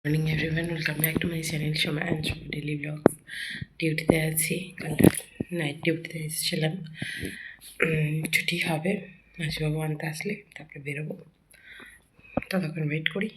Morning everyone, welcome back to my channel Soma and Soma daily blog. ডিউটিতে আছি, কালকে night ডিউটিতে এসেছিলাম। ছুটি হবে, মাসিবাবু আনতে আসলে তারপরে বেরোবো, ততক্ষণ ওয়েট করি।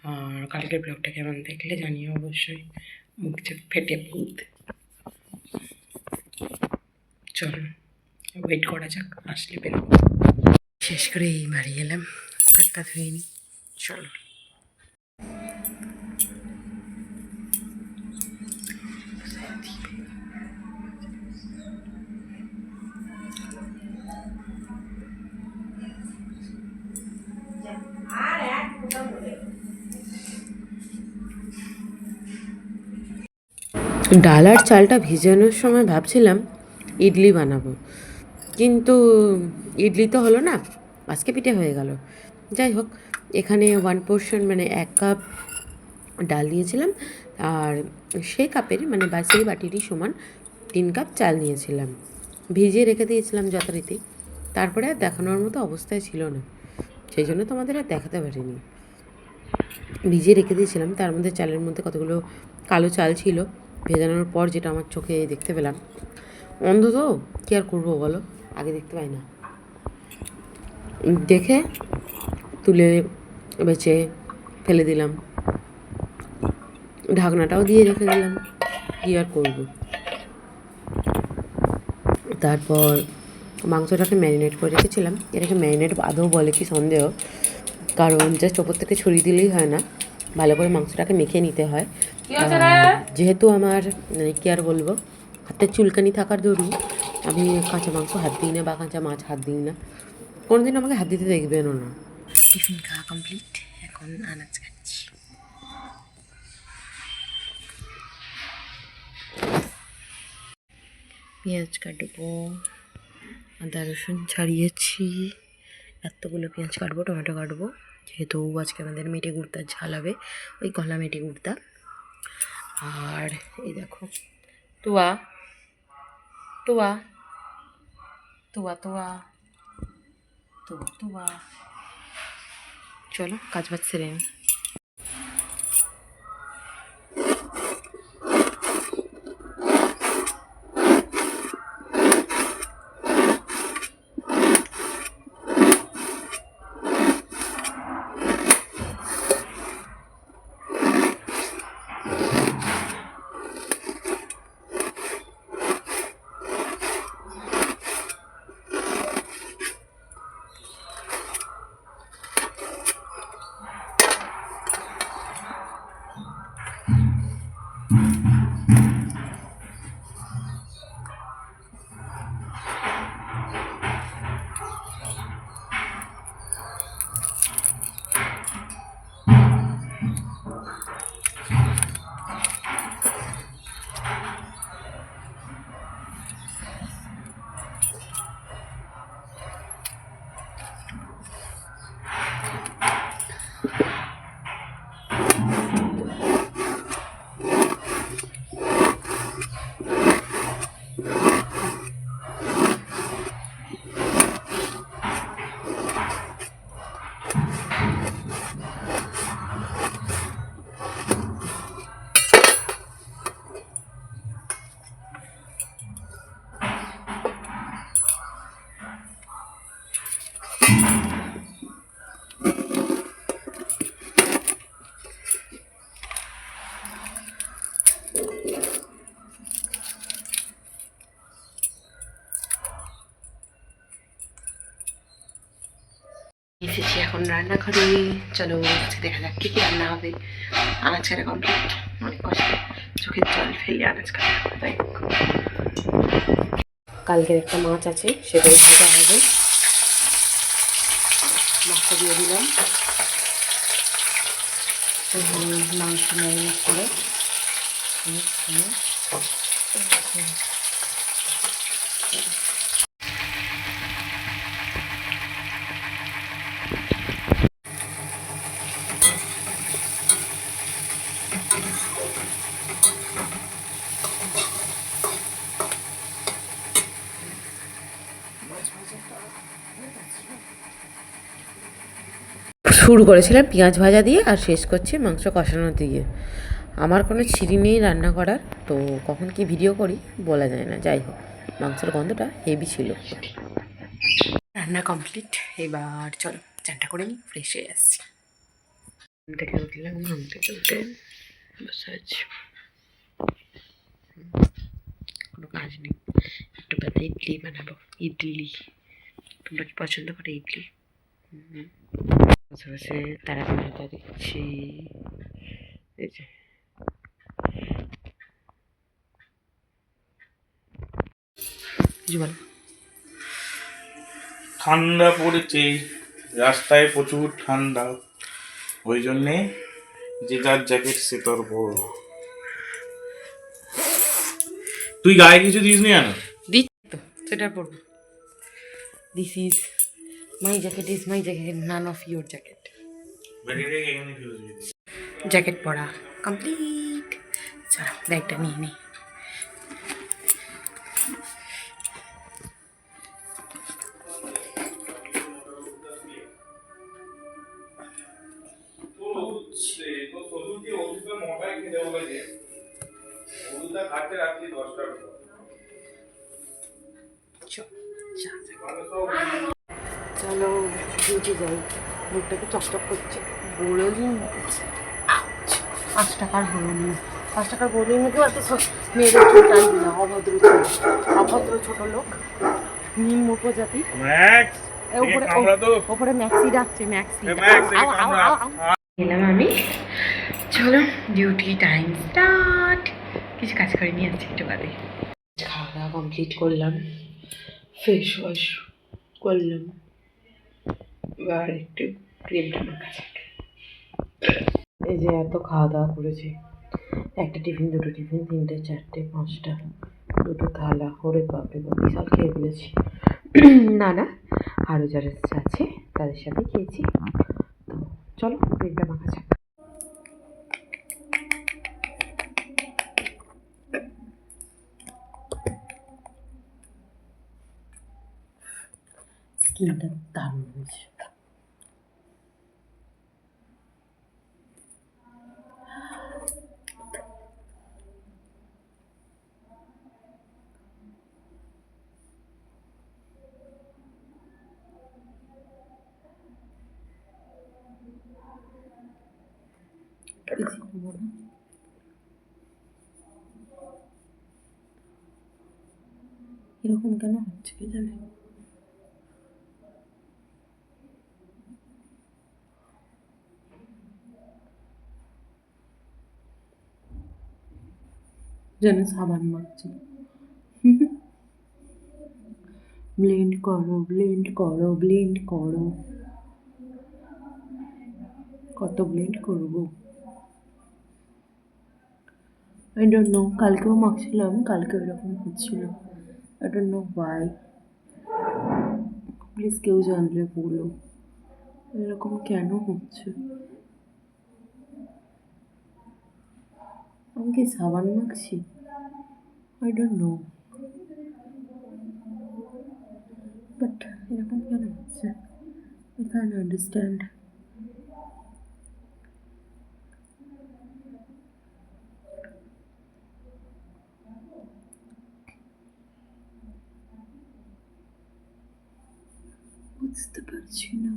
আর কালকের ব্লগটা কেমন দেখলে জানিও অবশ্যই। মুখ চোখ ফেটে ভূত। চলো ওয়েট করা যাক, আসলে বেরোবো। শেষ করে এই বাড়ি এলাম, হাতটা ধুয়ে নিই। চলো। ডাল আর চালটা ভিজানোর সময় ভাবছিলাম ইডলি বানাবো, কিন্তু ইডলি তো হলো না, আজকে পিঠে হয়ে গেল। যাই হোক, এখানে 1 পোর্শন মানে 1 কাপ ডাল দিয়েছিলাম, আর সেই কাপের মানে বা সেই বাটিরই সমান 3 কাপ চাল নিয়েছিলাম। ভিজিয়ে রেখে দিয়েছিলাম যথারীতি, তারপরে আর দেখানোর মতো অবস্থায় ছিল না, সেই জন্য তোমাদের আর দেখাতে পারিনি। ভিজিয়ে রেখে দিয়েছিলাম, তার মধ্যে চালের মধ্যে কতগুলো কালো চাল ছিল ভেজানোর পর, যেটা আমার চোখে দেখতে পেলাম। অন্ধ তো, কী আর করবো বলো, আগে দেখতে পাই না। দেখে তুলে বেছে ফেলে দিলাম, ঢাকনাটাও দিয়ে রেখে দিলাম, কী আর করবো। তারপর মাংসটাকে ম্যারিনেট করে রেখেছিলাম। এটাকে ম্যারিনেট আদৌ বলে কি সন্দেহ, কারণ জাস্ট ওপর থেকে ছড়িয়ে দিলেই হয় না, ভালো করে মাংসটাকে মেখে নিতে হয়। যেহেতু আমার কী আর বলবো, হাতের চুলকানি থাকার দরুন আমি কাঁচা মাংস হাত দিই না বা কাঁচা মাছ হাত দিই না, কোনোদিন আমাকে হাত দিতে দেখবেনও না। টিফিন খাওয়া কমপ্লিট, এখন আনাজ খাচ্ছি। পেঁয়াজ কাটবো, আদা রসুন ছাড়িয়েছি, এতগুলো পেঁয়াজ কাটবো, টমেটো কাটবো, যেহেতু আজকে আমাদের মেটে গুড়তা ঝাল হবে, ওই কলা মেটে গুড়তা। আর এই দেখো তোয়া তোয়া তোয়া তোয়া তোয়া তোয়া। চলো কাজ বাজ সেরে নিই। এসেছি এখন রান্নাঘরে, চলো দেখা যাক কী কী রান্না হবে। আনাজ কাটা কমপ্লিট, অনেক কষ্ট, চোখের জল ফেলে আনাজ কাটা। তাই কালকের একটা মাছ আছে, সেটাই ভাজা হবে। মাছটা দিয়ে দিলাম, মাংস ম্যারিনেট করে। শুরু করেছিলাম পেঁয়াজ ভাজা দিয়ে আর শেষ করছি মাংস কষানো দিয়ে। আমার কোনো ছিরি নেই রান্না করার, তো কখন কি ভিডিও করি বলা যায় না। যাই হোক, মাংসের গন্ধটা হেভি ছিল। রান্না কমপ্লিট, এবার চলো চানটা করে নিই, ফ্রেশ হয়ে আসছি। ঘুম থেকে উঠলাম, ঘুম থেকে উঠে বসে আছি, কোনো কাজ নেই। একটু বাদে ইডলি বানাবো। ইডলি তোমরা কি পছন্দ করে ইডলি? বসে বসে তারা ভাজা দিচ্ছি। এই যে কিছু বলো। ঠান্ডা পড়েছে, রাস্তায় প্রচুর ঠান্ডা, ওই জন্যে যে যার জ্যাকেট সে তোর বউ। তুই গায়ে কিছু দিস নি কেন? দিচ্ছি তো, সেটা পরবো। This is my jacket, is my jacket, none of your jacket. Jacket পরা কমপ্লিট। চলো ব্যাগটা নিয়ে নিই। চলো ডিউটি যাই। মুখটাকে চকচক করছে, বোরোলিন 5 টাকার বোরোলিন। 5 টাকার বোরোলিনেকেও এত মেয়েদের চুল টানবি না, অভদ্র ছোট, অভদ্র ছোট লোক, নিম্ন প্রজাতি। ওপরে ম্যাক্সি ডাকছে, ম্যাক্সি। এলাম আমি, চলো ডিউটি টাইম স্টার্ট। কিছু কাজ করে নিয়ে আসছি একটু বাদে। খাওয়া দাওয়া কমপ্লিট করলাম, ফেস ওয়াশ করলাম, এবার একটু ক্রিমটা মাখা যাক। এই যে এত খাওয়া দাওয়া করেছি, একটা টিফিন, দুটো টিফিন, 3টে 4টে 5টা, 2টো থালা, ওরে বাপরে বাপ, বিশাল খেয়ে ফেলেছি। না না, আরও যারা আছে তাদের সাথে খেয়েছি। তো চলো ক্রিমটা মাখা যাক। স্কিনটা দারুণ হয়েছে। এরকম কেন হচ্ছে কে জানে। যেন সাবান মাখছে। ব্লেন্ড করো, ব্লেন্ড করো, ব্লেন্ড করো। কত ব্লেন্ড করবো? আই ডোন্ট নো, কালকেও মাখছিলাম, কালকে এরকম হচ্ছিল। I don't know Y. Please কেউ জানলে বলো এরকম কেন হচ্ছে। আমি কি সাবান মাখছি? আই ডোন্ট নো, বাট এরকম কেন হচ্ছে? I can understand. বুঝতে পারছি না।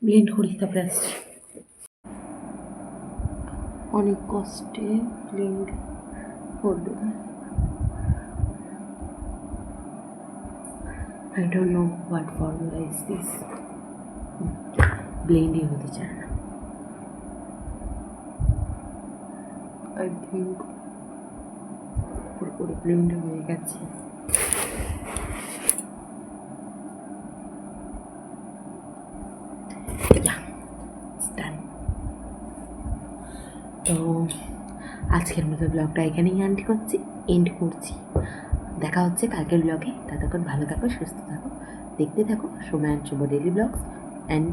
ব্লেন্ড করি, তারপরে আসছি। অনেক কষ্টে ব্লেন্ড করলো। I don't know what formula is this. ব্লেন্ডই হতে চায় না। I think পুরোপুরি ব্লেন্ড হয়ে গেছে। Yeah, it's done. তো আজকের মতো ব্লগটা এখানেই এন্ড করছি। দেখা হচ্ছে কালকের ব্লগে। ততক্ষণ ভালো থাকো, সুস্থ থাকো, দেখতে থাকো সময় শুভ ডেলি ব্লগস অ্যান্ড